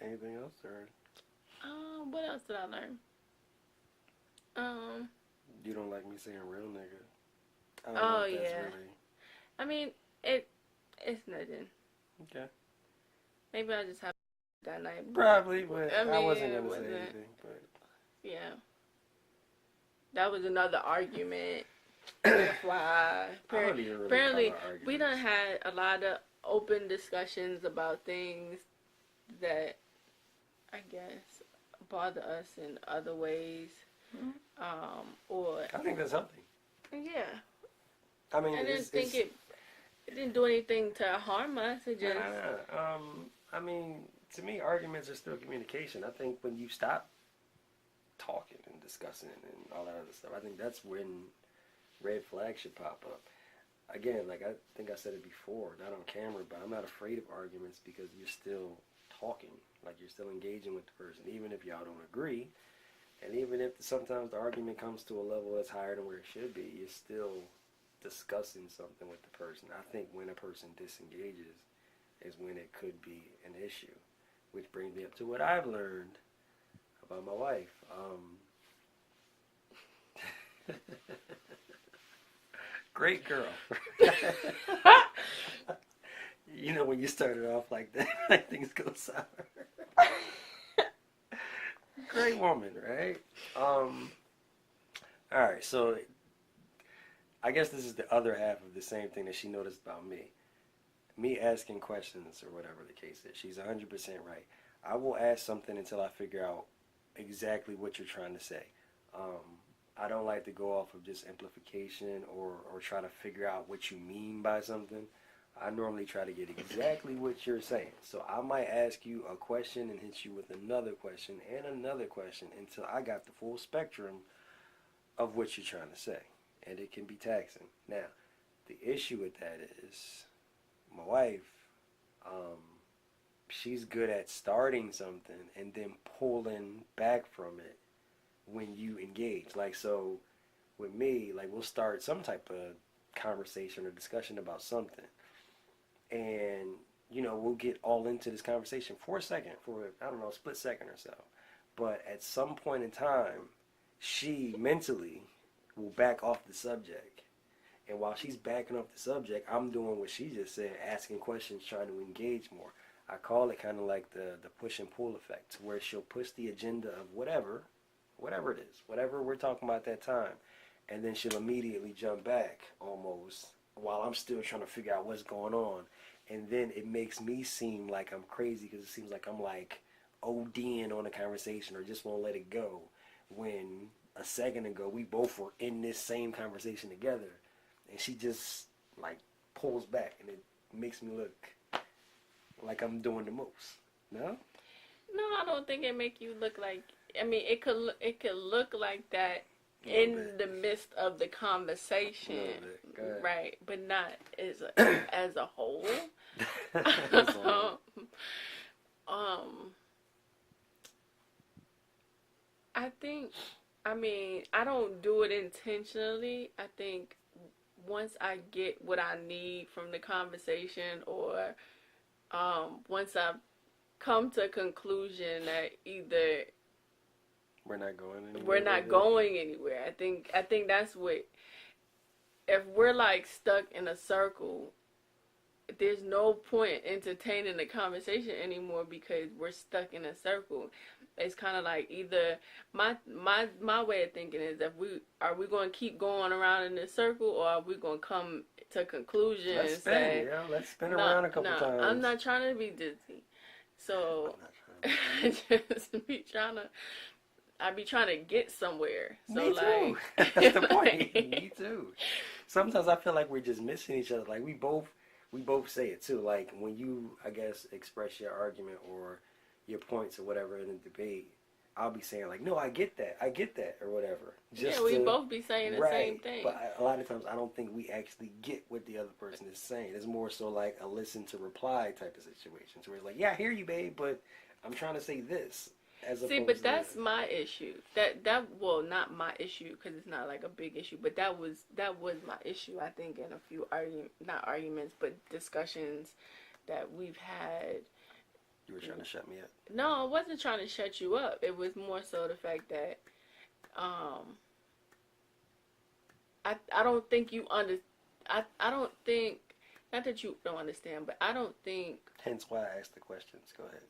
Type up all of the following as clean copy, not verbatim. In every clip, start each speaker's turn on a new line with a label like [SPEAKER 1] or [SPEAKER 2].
[SPEAKER 1] Anything else, or
[SPEAKER 2] What else did I learn? Um,
[SPEAKER 1] you don't like me saying real nigga? I don't know
[SPEAKER 2] oh
[SPEAKER 1] if that's
[SPEAKER 2] yeah.
[SPEAKER 1] really
[SPEAKER 2] I mean, it's nothing.
[SPEAKER 1] okay.
[SPEAKER 2] Maybe I just have that night.
[SPEAKER 1] Probably, but
[SPEAKER 2] I
[SPEAKER 1] I
[SPEAKER 2] mean,
[SPEAKER 1] wasn't
[SPEAKER 2] it
[SPEAKER 1] gonna say
[SPEAKER 2] wasn't.
[SPEAKER 1] anything. But
[SPEAKER 2] Yeah, that was another argument. FYI.
[SPEAKER 1] I don't even really call
[SPEAKER 2] Apparently,
[SPEAKER 1] it
[SPEAKER 2] we
[SPEAKER 1] arguments.
[SPEAKER 2] done had a lot of open discussions about things that I guess bother us in other ways. Or
[SPEAKER 1] I think that's healthy.
[SPEAKER 2] yeah,
[SPEAKER 1] I mean,
[SPEAKER 2] I didn't think
[SPEAKER 1] it's
[SPEAKER 2] it didn't do anything to harm us. It
[SPEAKER 1] no, no,
[SPEAKER 2] just
[SPEAKER 1] no. I mean, to me, arguments are still communication. I think when you stop talking and discussing and all that other stuff, I think that's when red flags should pop up. Again, like I think I said it before, not on camera, but I'm not afraid of arguments because you're still talking, like you're still engaging with the person, even if y'all don't agree, and even if sometimes the argument comes to a level that's higher than where it should be, you're still discussing something with the person. I think when a person disengages is when it could be an issue, which brings me up to what I've learned about my wife. Great girl. You know when you started off like that, things go sour. Great woman, right? All right, so I guess this is the other half of the same thing that she noticed about me. Me asking questions or whatever the case is. She's 100% right. I will ask something until I figure out exactly what you're trying to say. I don't like to go off of just amplification or try to figure out what you mean by something. I normally try to get exactly what you're saying. So I might ask you a question and hit you with another question and another question until I got the full spectrum of what you're trying to say. And it can be taxing. Now, the issue with that is my wife, um, she's good at starting something and then pulling back from it when you engage. Like, so with me, like, we'll start some type of conversation or discussion about something. And, you know, we'll get all into this conversation for a second, for, I don't know, a split second or so. But at some point in time, she mentally will back off the subject. And while she's backing off the subject, I'm doing what she just said, asking questions, trying to engage more. I call it kind of like the push and pull effect, where she'll push the agenda of whatever it is, whatever we're talking about at that time, and then she'll immediately jump back almost while I'm still trying to figure out what's going on. And then it makes me seem like I'm crazy because it seems like I'm like ODing on a conversation or just won't let it go when a second ago we both were in this same conversation together and she just like pulls back and it makes me look like I'm doing the most. No?
[SPEAKER 2] no, I don't think it make you look like. I mean, it could look like that
[SPEAKER 1] A little
[SPEAKER 2] in
[SPEAKER 1] bit.
[SPEAKER 2] the midst of the
[SPEAKER 1] A
[SPEAKER 2] conversation,
[SPEAKER 1] little bit. Go ahead.
[SPEAKER 2] right? But not as a whole.
[SPEAKER 1] So,
[SPEAKER 2] um, I think. I mean, I don't do it intentionally. I think once I get what I need from the conversation, or once I've come to a conclusion that either
[SPEAKER 1] we're not going anywhere.
[SPEAKER 2] we're not going anywhere. I think that's what, if we're like stuck in a circle, there's no point entertaining the conversation anymore because we're stuck in a circle. It's kind of like either my way of thinking is that we going to keep going around in this circle, or are we going to come to a conclusion
[SPEAKER 1] Let's
[SPEAKER 2] and
[SPEAKER 1] spin,
[SPEAKER 2] say,
[SPEAKER 1] yeah. Let's spin
[SPEAKER 2] no,
[SPEAKER 1] around a couple
[SPEAKER 2] no,
[SPEAKER 1] times.
[SPEAKER 2] I'm not trying to be dizzy. So
[SPEAKER 1] I'm
[SPEAKER 2] I just be trying to. I be trying to get somewhere. So
[SPEAKER 1] Me too.
[SPEAKER 2] like,
[SPEAKER 1] That's the point. Me too. Sometimes I feel like we're just missing each other. Like we both say it too. Like when you, I guess, express your argument or your points or whatever in a debate, I'll be saying like, no, I get that, or whatever. Just
[SPEAKER 2] yeah, we
[SPEAKER 1] to,
[SPEAKER 2] both be saying the same thing.
[SPEAKER 1] But a lot of times I don't think we actually get what the other person is saying. It's more so like a listen to reply type of situation. So it's like, yeah, I hear you, babe, but I'm trying to say this.
[SPEAKER 2] See, but that's my issue. That well, not my issue because it's not like a big issue, but that was my issue. I think in a few not arguments, but discussions that we've had
[SPEAKER 1] You were trying to shut me up.
[SPEAKER 2] No, I wasn't trying to shut you up. It was more so the fact that I don't think you I don't think, not that you don't understand, but I don't think.
[SPEAKER 1] Hence why I asked the questions. Go ahead.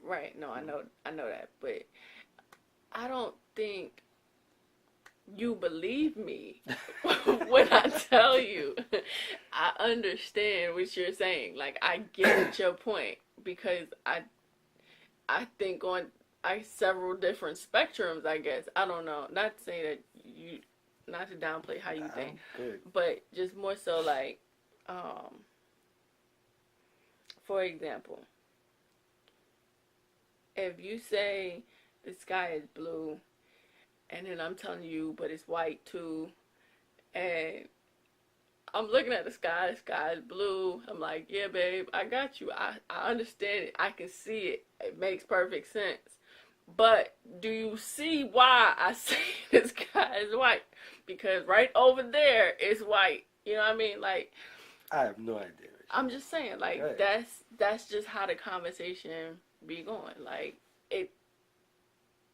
[SPEAKER 2] Right. No, I know that, but I don't think you believe me when I tell you I understand what you're saying. Like, I get your point, because I think on several different spectrums, I guess. I don't know. Not saying that you, not to downplay how you think,
[SPEAKER 1] good.
[SPEAKER 2] but just more so like, for example, if you say the sky is blue, and then I'm telling you, but it's white too, and I'm looking at the sky is blue. I'm like, yeah, babe, I got you. I understand it. I can see it. It makes perfect sense. But do you see why I say the sky is white? Because right over there is white. You know what I mean? Like,
[SPEAKER 1] I have no idea.
[SPEAKER 2] I'm just saying, like, that's just how the conversation be going. Like,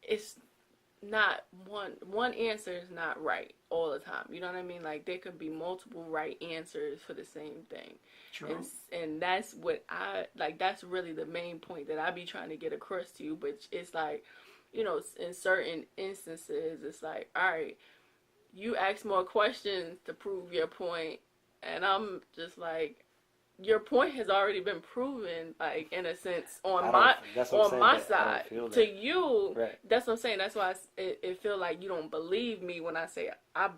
[SPEAKER 2] it's not one answer is not right all the time. You know what I mean? Like, there could be multiple right answers for the same thing.
[SPEAKER 1] True.
[SPEAKER 2] And that's what that's really the main point that I be trying to get across to you. But it's like, you know, in certain instances, it's like, all right, you ask more questions to prove your point, and I'm just like, your point has already been proven, like, in a sense, on my side. To you,
[SPEAKER 1] right.
[SPEAKER 2] That's what I'm saying. That's why it feel like you don't believe me when I say I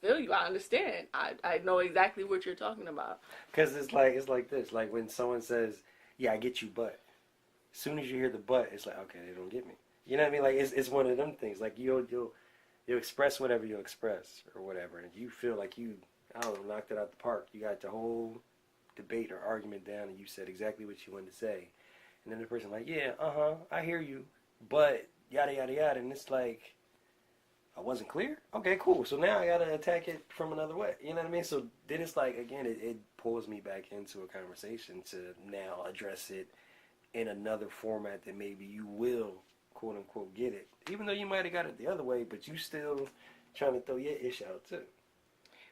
[SPEAKER 2] feel you. I understand. I know exactly what you're talking about.
[SPEAKER 1] Because it's like this. Like when someone says, "Yeah, I get you," but as soon as you hear the "but," it's like, okay, they don't get me. You know what I mean? Like it's one of them things. Like you'll express whatever you express or whatever, and if you feel like you, I don't know, knocked it out the park, you got the whole debate or argument down, and you said exactly what you wanted to say, and then the person like, yeah, I hear you, but yada yada yada, and it's like, I wasn't clear. Okay, cool. So now I gotta attack it from another way. You know what I mean? So then it's like, again, it pulls me back into a conversation to now address it in another format that maybe you will, quote unquote, get it, even though you might have got it the other way, but you still trying to throw your ish out too.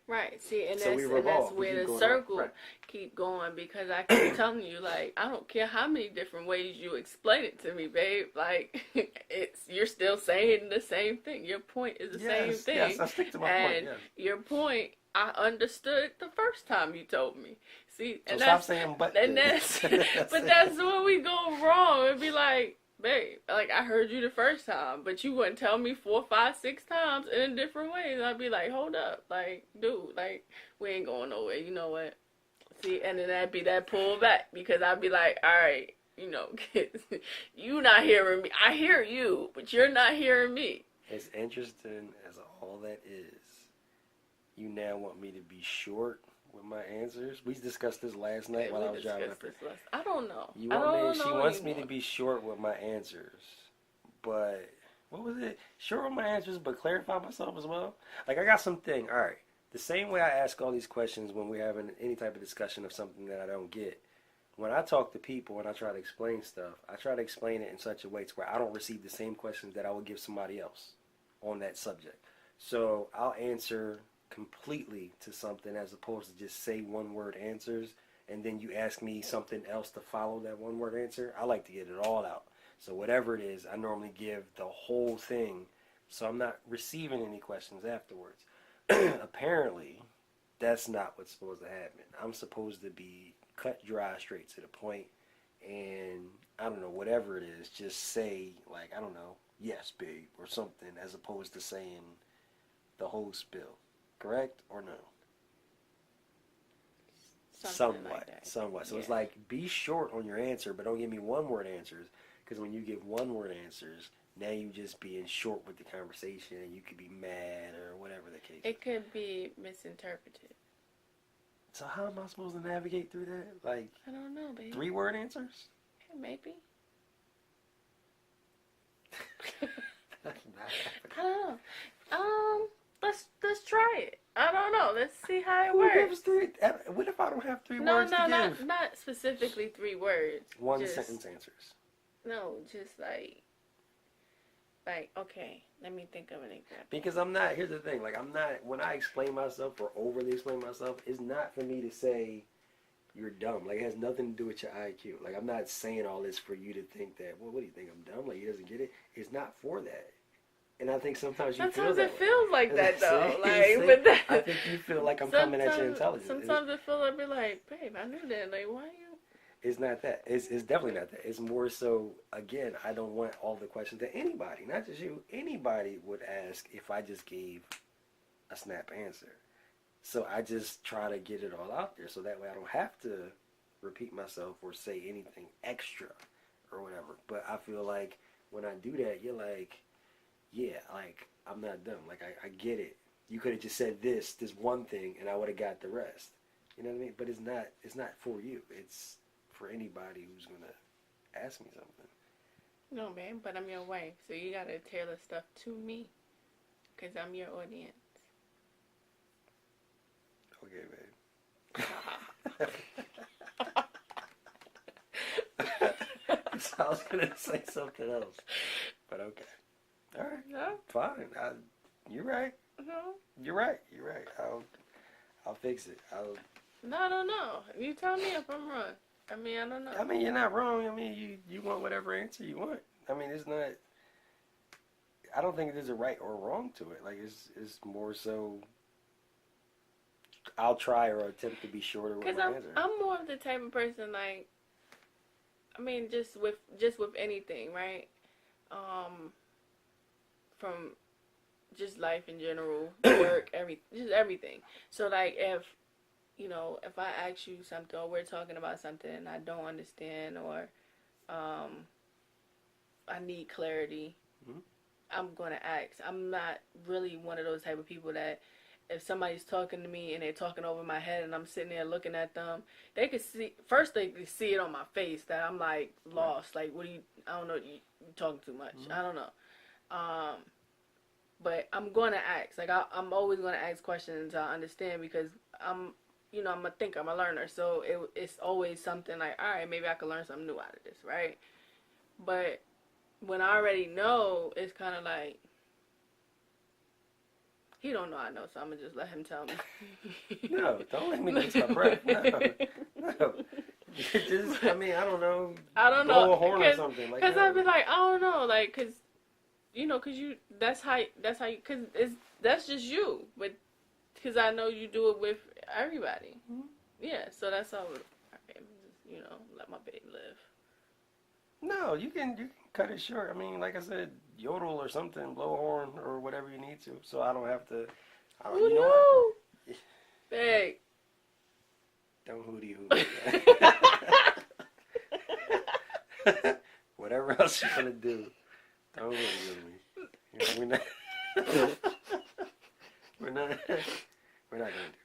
[SPEAKER 2] Right. See, and
[SPEAKER 1] So
[SPEAKER 2] that's where the circle keep going, because I keep telling you, like, I don't care how many different ways you explain it to me, babe. Like, you're still saying the same thing. Your point is the same thing.
[SPEAKER 1] Yes, I stick to my point. Yes.
[SPEAKER 2] Your point, I understood the first time you told me. See,
[SPEAKER 1] and so stop saying but.
[SPEAKER 2] And that's when we go wrong. It'd be like, babe, like, I heard you the first time, but you wouldn't tell me 4, 5, 6 times in different ways. I'd be like, hold up, like, dude, like, we ain't going nowhere. You know what? See, and then that'd be that pull back, because I'd be like, all right, you know, you not hearing me. I hear you, but you're not hearing me.
[SPEAKER 1] As interesting as all that is, you now want me to be short with my answers? We discussed this last night while I was driving up here.
[SPEAKER 2] I don't know.
[SPEAKER 1] She wants me to be short with my answers, but what was it? Short with my answers, but clarify myself as well. Like, I got something. All right, the same way I ask all these questions when we're having any type of discussion of something that I don't get. When I talk to people and I try to explain stuff, I try to explain it in such a way to where I don't receive the same questions that I would give somebody else on that subject. So I'll answer completely to something as opposed to just say one word answers and then you ask me something else to follow that one word answer. I like to get it all out. So whatever it is, I normally give the whole thing, so I'm not receiving any questions afterwards. Apparently, that's not what's supposed to happen. I'm supposed to be cut dry, straight to the point, and I don't know, whatever it is, just say, like, I don't know, yes, babe, or something, as opposed to saying the whole spill. Correct or no? Somewhat. So yeah. It's like, be short on your answer, but don't give me one-word answers, because when you give one-word answers, now you just being short with the conversation, and you could be mad or whatever the case.
[SPEAKER 2] It could be misinterpreted.
[SPEAKER 1] So how am I supposed to navigate through that? Like,
[SPEAKER 2] I don't know, baby.
[SPEAKER 1] 3-word answers?
[SPEAKER 2] Yeah, maybe.
[SPEAKER 1] That's not happening.
[SPEAKER 2] I don't know. Let's try it. I don't know. Let's see how it
[SPEAKER 1] Who gives
[SPEAKER 2] works.
[SPEAKER 1] three? What if I don't have three
[SPEAKER 2] No,
[SPEAKER 1] words to
[SPEAKER 2] no,
[SPEAKER 1] give?
[SPEAKER 2] not specifically 3 words.
[SPEAKER 1] One
[SPEAKER 2] Just
[SPEAKER 1] sentence answers.
[SPEAKER 2] no, just like okay. Let me think of an example.
[SPEAKER 1] Because I'm not. Here's the thing. Like I'm not. When I explain myself or overly explain myself, it's not for me to say you're dumb. Like it has nothing to do with your IQ. Like I'm not saying all this for you to think that. Well, what do you think? I'm dumb? Like he doesn't get it. It's not for that. And I think sometimes you feel
[SPEAKER 2] Sometimes
[SPEAKER 1] that
[SPEAKER 2] it
[SPEAKER 1] way.
[SPEAKER 2] feels like that though. Like,
[SPEAKER 1] See?
[SPEAKER 2] but that,
[SPEAKER 1] I think you feel like I'm coming at your intelligence.
[SPEAKER 2] sometimes it feels like, be like, babe, I knew that. Like, why you?
[SPEAKER 1] It's not that. It's definitely not that. It's more so, again, I don't want all the questions that anybody, not just you, anybody would ask if I just gave a snap answer. So I just try to get it all out there so that way I don't have to repeat myself or say anything extra or whatever. But I feel like when I do that, you're like, yeah, like, I'm not dumb. Like, I get it. You could have just said this one thing, and I would have got the rest. You know what I mean? But it's not for you. It's for anybody who's gonna ask me something.
[SPEAKER 2] No, man, but I'm your wife, so you gotta tailor stuff to me, cause I'm your audience.
[SPEAKER 1] Okay, babe. So I was gonna say something else, but okay. All right,
[SPEAKER 2] No,
[SPEAKER 1] fine. You're right.
[SPEAKER 2] no,
[SPEAKER 1] You're right. You're right. I'll fix it.
[SPEAKER 2] no, I don't know. You tell me if I'm wrong. I mean, I don't know.
[SPEAKER 1] I mean, you're not wrong. I mean, you want whatever answer you want. I mean, it's not. I don't think there's a right or wrong to it. Like it's more so. I'll try or attempt to be shorter with
[SPEAKER 2] Cause
[SPEAKER 1] my answer.
[SPEAKER 2] I'm more of the type of person like. I mean, just with anything, right? From just life in general, work, just everything. So like if if I ask you something or we're talking about something and I don't understand or I need clarity,
[SPEAKER 1] Mm-hmm.
[SPEAKER 2] I'm gonna ask. I'm not really one of those type of people that if somebody's talking to me and they're talking over my head and I'm sitting there looking at them, they could see first they could see it on my face that I'm like lost. Like what do you? I don't know. You talking too much.
[SPEAKER 1] Mm-hmm.
[SPEAKER 2] I don't know. Um, but I'm gonna ask. Like I'm always gonna ask questions. I understand because I'm a thinker. I'm a learner. So it's always something like, all right, maybe I could learn something new out of this, right? But when I already know, it's kind of like he don't know I know, so I'm gonna just let him tell me.
[SPEAKER 1] No, don't let me lose my breath. No, no. Just, I mean, I don't know.
[SPEAKER 2] I don't
[SPEAKER 1] Blow
[SPEAKER 2] know,
[SPEAKER 1] a horn or something. Like,
[SPEAKER 2] cause
[SPEAKER 1] no.
[SPEAKER 2] I'd be like, I don't know, like, cause that's how you, cause that's just you, but cause I know you do it with everybody.
[SPEAKER 1] Mm-hmm.
[SPEAKER 2] Yeah, so that's all. Okay, just let my baby live.
[SPEAKER 1] No, you can cut it short. I mean, like I said, yodel or something, blow a horn or whatever you need to, so I don't have to.
[SPEAKER 2] Who
[SPEAKER 1] You know
[SPEAKER 2] knew?
[SPEAKER 1] what?
[SPEAKER 2] Big.
[SPEAKER 1] Don't hootie hoot. Whatever else you're gonna do, don't hootie hoot me. We're not. we're not. We're not gonna do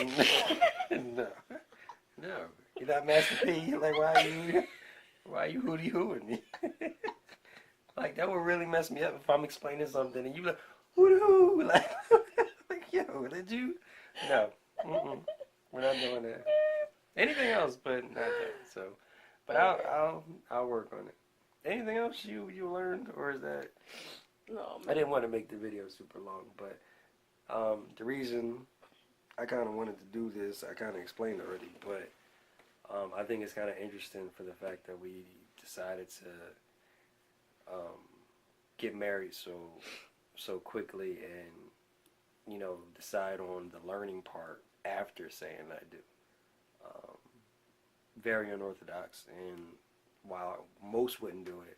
[SPEAKER 1] that. No. No. You're not Master P. Like why are you hootie hooting me? Like that would really mess me up if I'm explaining something and you like hootie hoo like yo, did you? No. Mm-mm. We're not doing that. Anything else, but not that. So, but I'll work on it. Anything else you learned, or is that?
[SPEAKER 2] No, man.
[SPEAKER 1] I didn't want to make the video super long, but the reason I kind of wanted to do this, I kind of explained already, but I think it's kind of interesting for the fact that we decided to get married so quickly and decide on the learning part after saying I do. Very unorthodox, and while most wouldn't do it,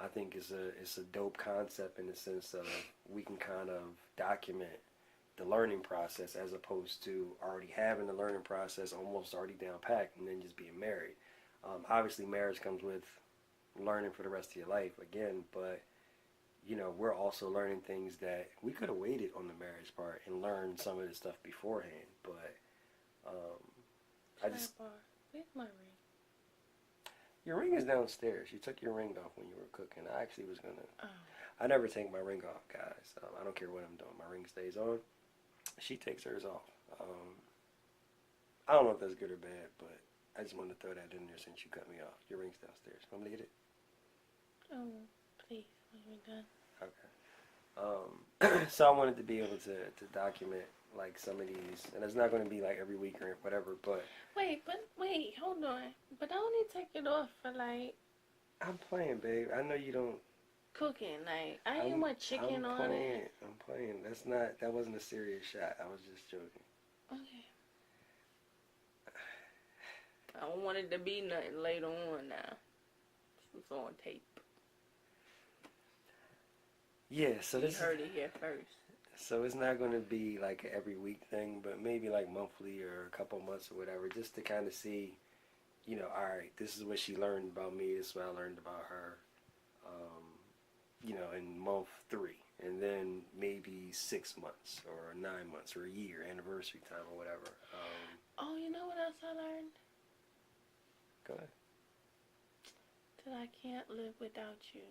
[SPEAKER 1] I think it's a dope concept in the sense of we can kind of document the learning process as opposed to already having the learning process almost already down packed and then just being married. Obviously, marriage comes with learning for the rest of your life again, but we're also learning things that we could have waited on the marriage part and learned some of this stuff beforehand. But I just
[SPEAKER 2] Where's my ring?
[SPEAKER 1] your ring is downstairs. You took your ring off when you were cooking. I actually was gonna.
[SPEAKER 2] Oh.
[SPEAKER 1] I never take my ring off, guys. I don't care what I'm doing. My ring stays on. She takes hers off. I don't know if that's good or bad, but I just wanted to throw that in there since you cut me off. Your ring's downstairs. Want me to get it?
[SPEAKER 2] Oh, please, when you're done.
[SPEAKER 1] Okay. So I wanted to be able to document like some of these, and it's not going to be like every week or whatever, but
[SPEAKER 2] Wait, hold on. But I only take it off for like
[SPEAKER 1] I'm playing, babe. I know you don't.
[SPEAKER 2] cooking. Like I ain't want chicken
[SPEAKER 1] I'm
[SPEAKER 2] on
[SPEAKER 1] playing.
[SPEAKER 2] it.
[SPEAKER 1] I'm playing. That wasn't a serious shot. I was just joking.
[SPEAKER 2] Okay. I don't want it to be nothing later on now. It's on tape.
[SPEAKER 1] Yeah, so
[SPEAKER 2] You
[SPEAKER 1] this
[SPEAKER 2] heard it here first.
[SPEAKER 1] so it's not going to be like an every week thing, but maybe like monthly or a couple months or whatever, just to kind of see, all right, this is what she learned about me. This is what I learned about her, in month 3, and then maybe 6 months or 9 months or a year, anniversary time or whatever.
[SPEAKER 2] Oh, you know what else I learned?
[SPEAKER 1] Go ahead.
[SPEAKER 2] That I can't live without you.